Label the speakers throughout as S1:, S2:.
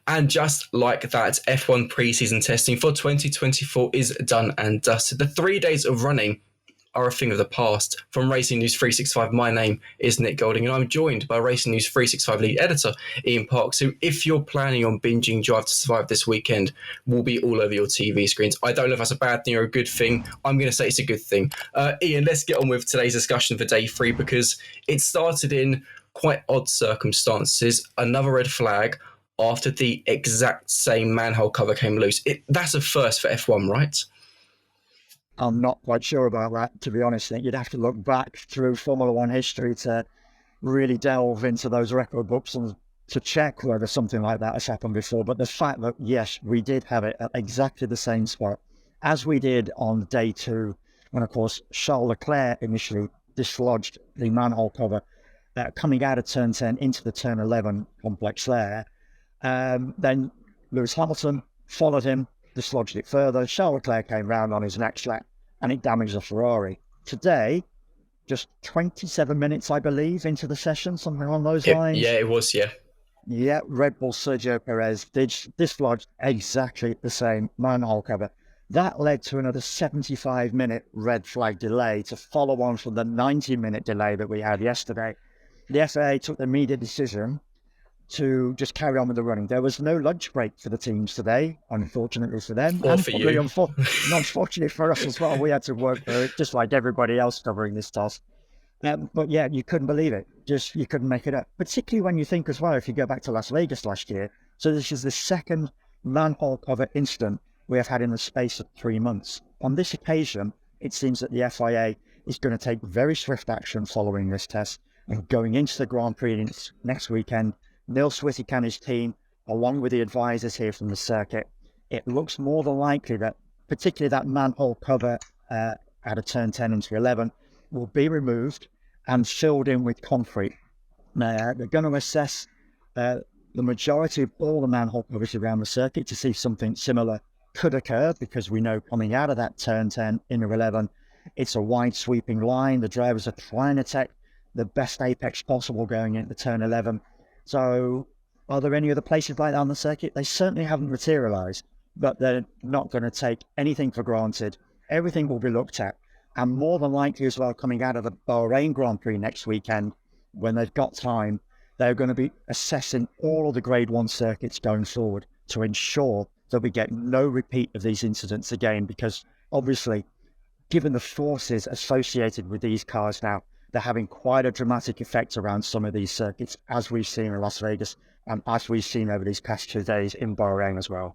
S1: And just like that, F1 preseason testing for 2024 is done and dusted. The 3 days of running are a thing of the past. From Racing News 365, my name is Nick Golding, and I'm joined by Racing News 365 lead editor Ian Parks, who, if you're planning on binging Drive to Survive this weekend, will be all over your TV screens. I don't know if that's a bad thing or a good thing. I'm going to say it's a good thing. Ian, let's get on with today's discussion for day 3, because it started in quite odd circumstances. Another red flag after the exact same manhole cover came loose. That's a first for F1, right?
S2: I'm not quite sure about that, to be honest. I think you'd have to look back through Formula One history to really delve into those record books and to check whether something like that has happened before. But the fact that, yes, we did have it at exactly the same spot as we did on day 2, when, of course, Charles Leclerc initially dislodged the manhole cover coming out of turn 10 into the turn 11 complex there. Then Lewis Hamilton followed him, dislodged it further. Charles Leclerc came round on his next lap and it damaged the Ferrari. Today, just 27 minutes, I believe, into the session, something along those lines.
S1: Yeah, it was, yeah.
S2: Yeah, Red Bull Sergio Perez dislodged exactly the same manhole cover. That led to another 75-minute red flag delay to follow on from the 90-minute delay that we had yesterday. The FAA took the immediate decision to just carry on with the running. There was no lunch break for the teams today, unfortunately for them.
S1: Or for you.
S2: Unfortunately for us as well. We had to work for it, just like everybody else covering this task. But yeah, you couldn't believe it. You couldn't make it up. Particularly when you think as well, if you go back to Las Vegas last year. So this is the second manhole cover incident we have had in the space of 3 months. On this occasion, it seems that the FIA is going to take very swift action following this test, and going into the Grand Prix next weekend, Neil Switek and his team, along with the advisors here from the circuit, it looks more than likely that particularly that manhole cover out of turn 10 into 11 will be removed and filled in with concrete. They're going to assess the majority of all the manhole covers around the circuit to see if something similar could occur, because we know coming out of that turn 10 into 11, it's a wide sweeping line. The drivers are trying to take the best apex possible going into turn 11. So are there any other places like that on the circuit? They certainly haven't materialised, but they're not going to take anything for granted. Everything will be looked at. And more than likely as well, coming out of the Bahrain Grand Prix next weekend, when they've got time, they're going to be assessing all of the Grade 1 circuits going forward to ensure that we get no repeat of these incidents again, because obviously, given the forces associated with these cars now, they're having quite a dramatic effect around some of these circuits, as we've seen in Las Vegas and as we've seen over these past 2 days in Bahrain as well.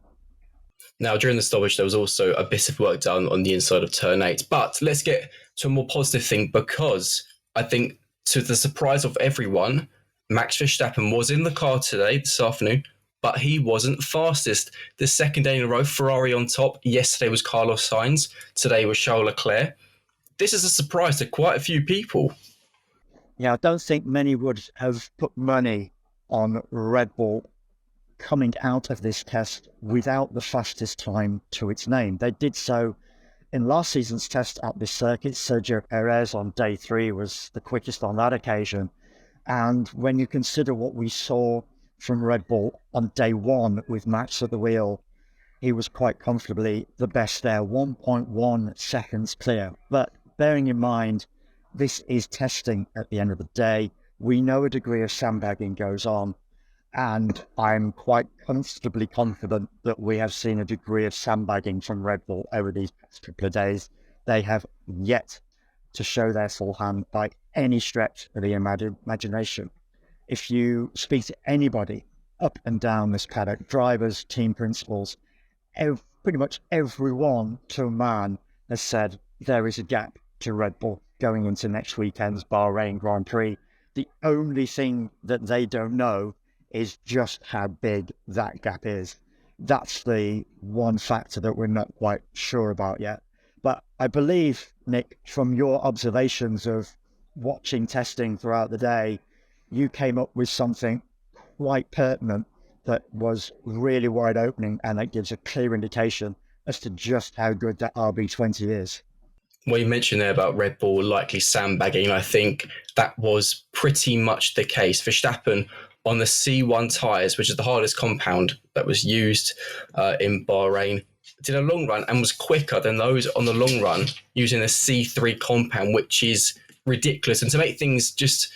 S1: Now, during the stoppage, there was also a bit of work done on the inside of turn 8. But let's get to a more positive thing, because I think, to the surprise of everyone, Max Verstappen was in the car today, this afternoon, but he wasn't fastest. The second day in a row, Ferrari on top. Yesterday was Carlos Sainz. Today was Charles Leclerc. This is a surprise to quite a few people.
S2: Yeah, I don't think many would have put money on Red Bull coming out of this test without the fastest time to its name. They did so in last season's test at this circuit. Sergio Perez on day 3 was the quickest on that occasion. And when you consider what we saw from Red Bull on day 1 with Max at the wheel, he was quite comfortably the best there, 1.1 seconds clear. But bearing in mind, this is testing at the end of the day. We know a degree of sandbagging goes on, and I'm quite comfortably confident that we have seen a degree of sandbagging from Red Bull over these past couple of days. They have yet to show their full hand by any stretch of the imagination. If you speak to anybody up and down this paddock, drivers, team principals, pretty much everyone to a man has said there is a gap to Red Bull going into next weekend's Bahrain Grand Prix. The only thing that they don't know is just how big that gap is. That's the one factor that we're not quite sure about yet. But I believe, Nick, from your observations of watching testing throughout the day, you came up with something quite pertinent that was really wide opening, and that gives a clear indication as to just how good that RB20 is.
S1: Well, you mentioned there about Red Bull likely sandbagging. I think that was pretty much the case. Verstappen on the C1 tyres, which is the hardest compound that was used in Bahrain, did a long run and was quicker than those on the long run using a C3 compound, which is ridiculous. And to make things just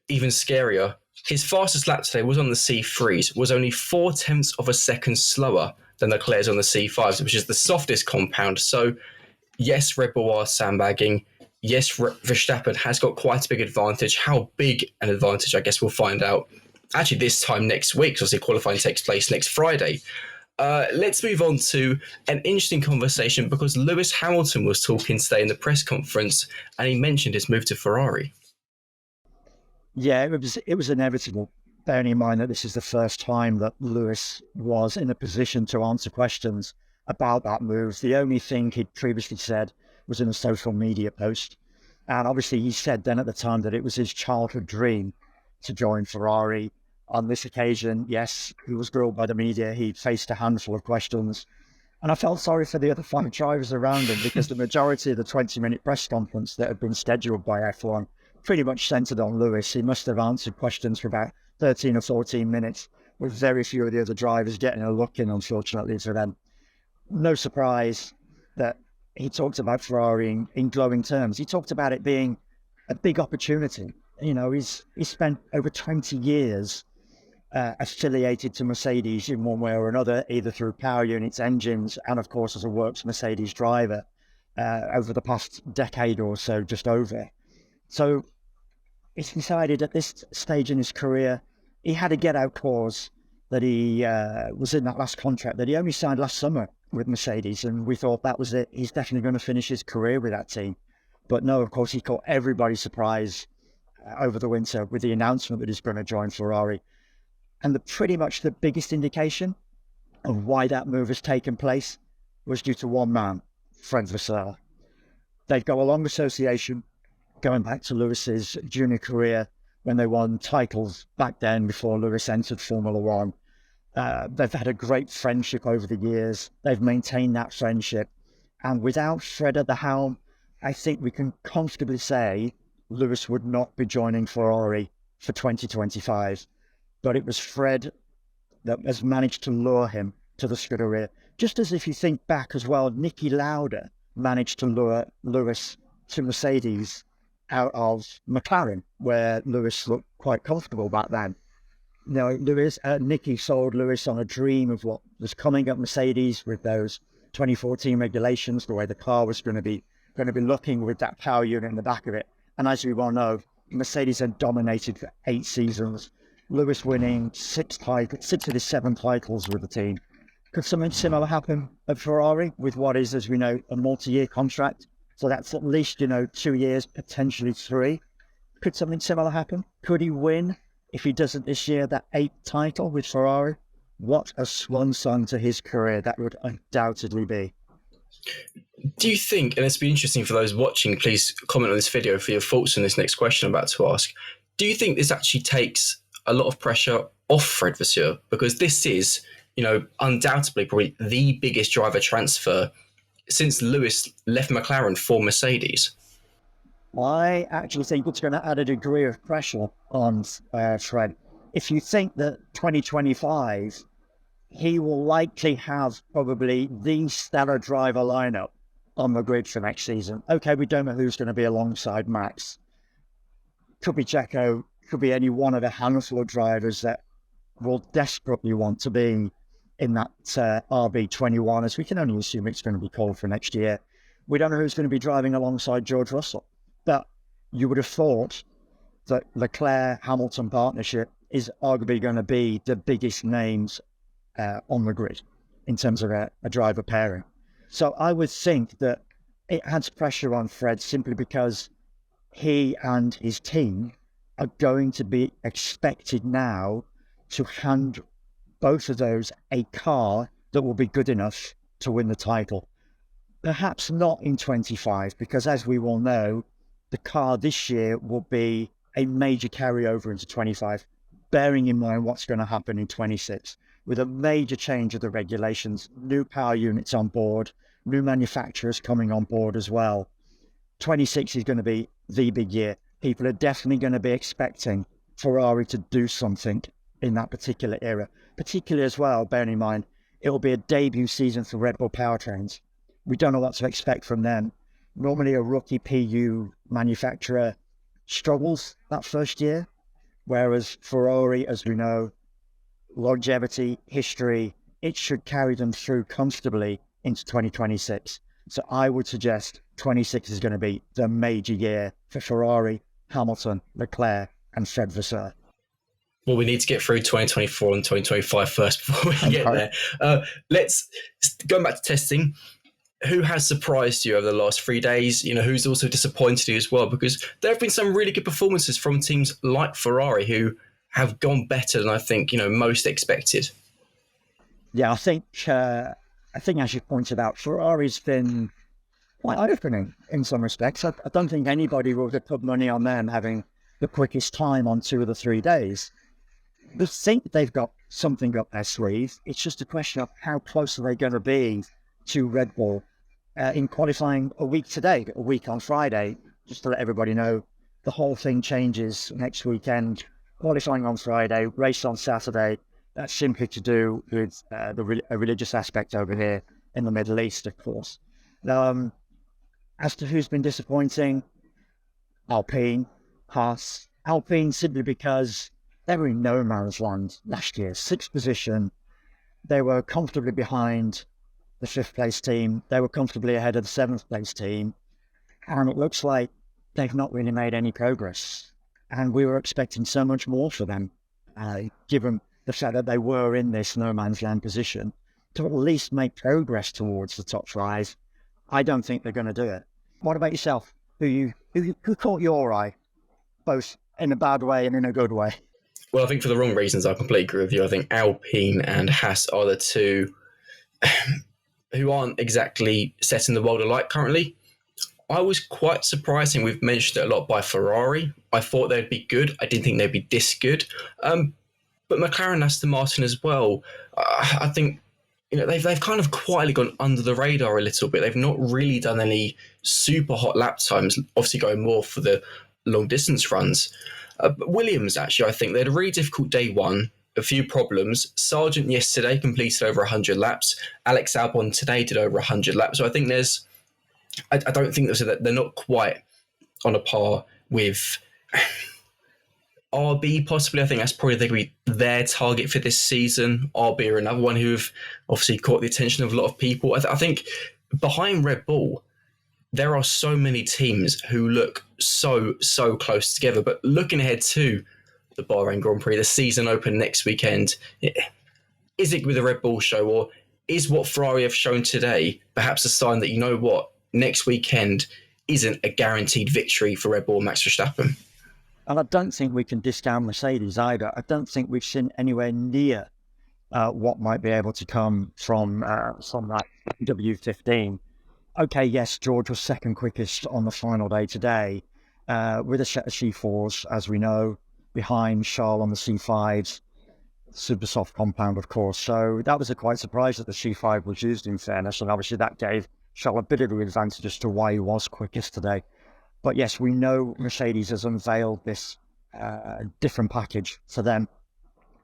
S1: even scarier, his fastest lap today was on the C3s, was only 0.4 of a second slower than Leclerc's on the C5s, which is the softest compound. So, yes, Red Bull are sandbagging. Yes, Verstappen has got quite a big advantage. How big an advantage, I guess we'll find out actually this time next week, because the qualifying takes place next Friday. Let's move on to an interesting conversation, because Lewis Hamilton was talking today in the press conference and he mentioned his move to Ferrari.
S2: Yeah, it was inevitable, bearing in mind that this is the first time that Lewis was in a position to answer questions about that move. The only thing he'd previously said was in a social media post. And obviously he said then at the time that it was his childhood dream to join Ferrari. On this occasion, yes, he was grilled by the media. He faced a handful of questions. And I felt sorry for the other 5 drivers around him, because the majority of the 20-minute press conference that had been scheduled by F1 pretty much centered on Lewis. He must have answered questions for about 13 or 14 minutes, with very few of the other drivers getting a look in, unfortunately for them. No surprise that he talked about Ferrari in glowing terms. He talked about it being a big opportunity. You know, he's spent over 20 years affiliated to Mercedes in one way or another, either through power units, engines, and of course as a works Mercedes driver over the past decade or so, just over. So he's decided at this stage in his career, he had a get-out clause that he was in that last contract that he only signed last summer with Mercedes, and we thought that was it. He's definitely going to finish his career with that team. But no, of course, he caught everybody's surprise over the winter with the announcement that he's going to join Ferrari. And pretty much the biggest indication of why that move has taken place was due to one man, Fred Vasseur. They've got a long association going back to Lewis's junior career when they won titles back then before Lewis entered Formula One. They've had a great friendship over the years. They've maintained that friendship. And without Fred at the helm, I think we can comfortably say Lewis would not be joining Ferrari for 2025. But it was Fred that has managed to lure him to the Scuderia. Just as if you think back as well, Niki Lauda managed to lure Lewis to Mercedes out of McLaren, where Lewis looked quite comfortable back then. You know, Niki sold Lewis on a dream of what was coming at Mercedes with those 2014 regulations, the way the car was going to be looking with that power unit in the back of it. And as we well know, Mercedes had dominated for 8 seasons. Lewis winning 6 of his 7 titles with the team. Could something similar happen at Ferrari with what is, as we know, a multi-year contract? So that's at least, 2 years, potentially 3. Could something similar happen? Could he win, if he doesn't this year, that 8th title with Ferrari? What a swan song to his career that would undoubtedly be.
S1: Do you think, and it's been interesting for those watching, please comment on this video for your thoughts on this next question I'm about to ask. Do you think this actually takes a lot of pressure off Fred Vasseur? Because this is, undoubtedly probably the biggest driver transfer since Lewis left McLaren for Mercedes.
S2: I actually think it's going to add a degree of pressure on Fred. If you think that 2025, he will likely have probably the stellar driver lineup on the grid for next season. Okay, we don't know who's going to be alongside Max. Could be Checo, could be any one of a handful of drivers that will desperately want to be in that RB21, as we can only assume it's going to be called for next year. We don't know who's going to be driving alongside George Russell, but you would have thought that Leclerc-Hamilton partnership is arguably going to be the biggest names on the grid in terms of a driver pairing. So I would think that it adds pressure on Fred simply because he and his team are going to be expected now to hand both of those a car that will be good enough to win the title. Perhaps not in 25, because as we will know, the car this year will be a major carryover into 25, bearing in mind what's going to happen in 26, with a major change of the regulations, new power units on board, new manufacturers coming on board as well. 26 is going to be the big year. People are definitely going to be expecting Ferrari to do something in that particular era, particularly as well, bearing in mind, it will be a debut season for Red Bull powertrains. We don't know what to expect from them. Normally a rookie PU manufacturer struggles that first year, whereas Ferrari, as we know, longevity, history, it should carry them through comfortably into 2026. So I would suggest 26 is going to be the major year for Ferrari, Hamilton, Leclerc, and Fred Vasseur.
S1: Well, we need to get through 2024 and 2025 first before we get there. Let's go back to testing. Who has surprised you over the last 3 days? Who's also disappointed you as well? Because there have been some really good performances from teams like Ferrari who have gone better than I think most expected.
S2: Yeah, I think as you pointed out, Ferrari's been quite eye-opening in some respects. I don't think anybody would have put money on them having the quickest time on 2 of the 3 days. They think they've got something up their sleeve. It's just a question of how close are they going to be to Red Bull in qualifying a week on Friday. Just to let everybody know, the whole thing changes next weekend. Qualifying on Friday, race on Saturday. That's simply to do with a religious aspect over here in the Middle East, of course. As to who's been disappointing, Alpine, Haas. Alpine simply because they were in no man's land last year. 6th position. They were comfortably behind the 5th place team. They were comfortably ahead of the 7th place team. And it looks like they've not really made any progress. And we were expecting so much more for them, given the fact that they were in this no man's land position, to at least make progress towards the top 5. I don't think they're going to do it. What about yourself? Who caught your eye, both in a bad way and in a good way?
S1: Well, I think for the wrong reasons, I completely agree with you. I think Alpine and Haas are the two who aren't exactly setting the world alight currently. I was quite surprised, and we've mentioned it a lot, by Ferrari. I thought they'd be good. I didn't think they'd be this good. But McLaren and Aston Martin as well, I think they've kind of quietly gone under the radar a little bit. They've not really done any super hot lap times, obviously going more for the long distance runs. But Williams, actually, I think they had a really difficult day one, a few problems. Sargent yesterday completed over 100 laps. Alex Albon today did over 100 laps. So I think I don't think that they're not quite on a par with RB, possibly. I think that's probably going to be their target for this season. RB are another one who have obviously caught the attention of a lot of people. I think behind Red Bull, there are so many teams who look so close together. But looking ahead to the Bahrain Grand Prix, the season open next weekend, is it with the Red Bull show, or is what Ferrari have shown today perhaps a sign that, next weekend isn't a guaranteed victory for Red Bull and Max Verstappen?
S2: And I don't think we can discount Mercedes either. I don't think we've seen anywhere near what might be able to come from that W15. Okay, yes, George was second quickest on the final day today with a set of C4s, as we know, behind Charles on the C5s, super soft compound, of course. So that was a quite surprise that the C5 was used, in fairness, and obviously that gave Charles a bit of an advantage as to why he was quickest today. But yes, we know Mercedes has unveiled this different package for them,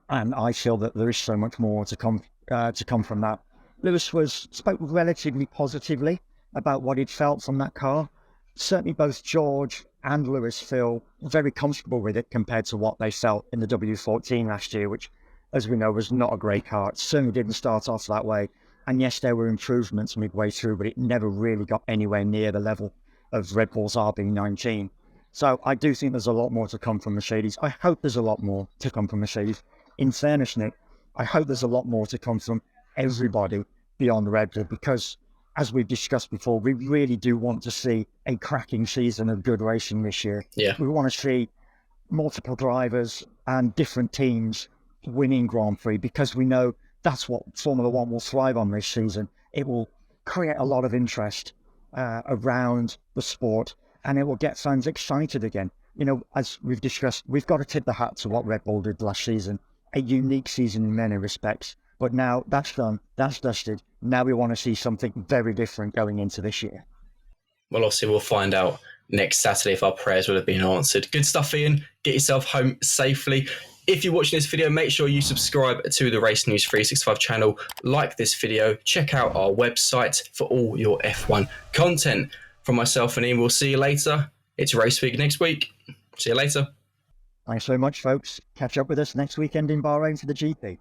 S2: and I feel that there is so much more to come from that. Lewis spoke relatively positively about what he'd felt from that car. Certainly both George and Lewis feel very comfortable with it compared to what they felt in the W14 last year, which, as we know, was not a great car. It certainly didn't start off that way. And yes, there were improvements midway through, but it never really got anywhere near the level of Red Bull's RB19. So I do think there's a lot more to come from Mercedes. I hope there's a lot more to come from Mercedes. In fairness, Nick, I hope there's a lot more to come from everybody beyond Red Bull, because, as we've discussed before, we really do want to see a cracking season of good racing this year.
S1: Yeah.
S2: We want to see multiple drivers and different teams winning Grand Prix, because we know that's what Formula One will thrive on this season. It will create a lot of interest around the sport, and it will get fans excited again. As we've discussed, we've got to tip the hat to what Red Bull did last season. A unique season in many respects. But now that's done, that's dusted. Now we want to see something very different going into this year.
S1: Well, obviously, we'll find out next Saturday if our prayers would have been answered. Good stuff, Ian. Get yourself home safely. If you're watching this video, make sure you subscribe to the Race News 365 channel, like this video, check out our website for all your F1 content. From myself and Ian, we'll see you later. It's Race Week next week. See you later.
S2: Thanks so much, folks. Catch up with us next weekend in Bahrain for the GP.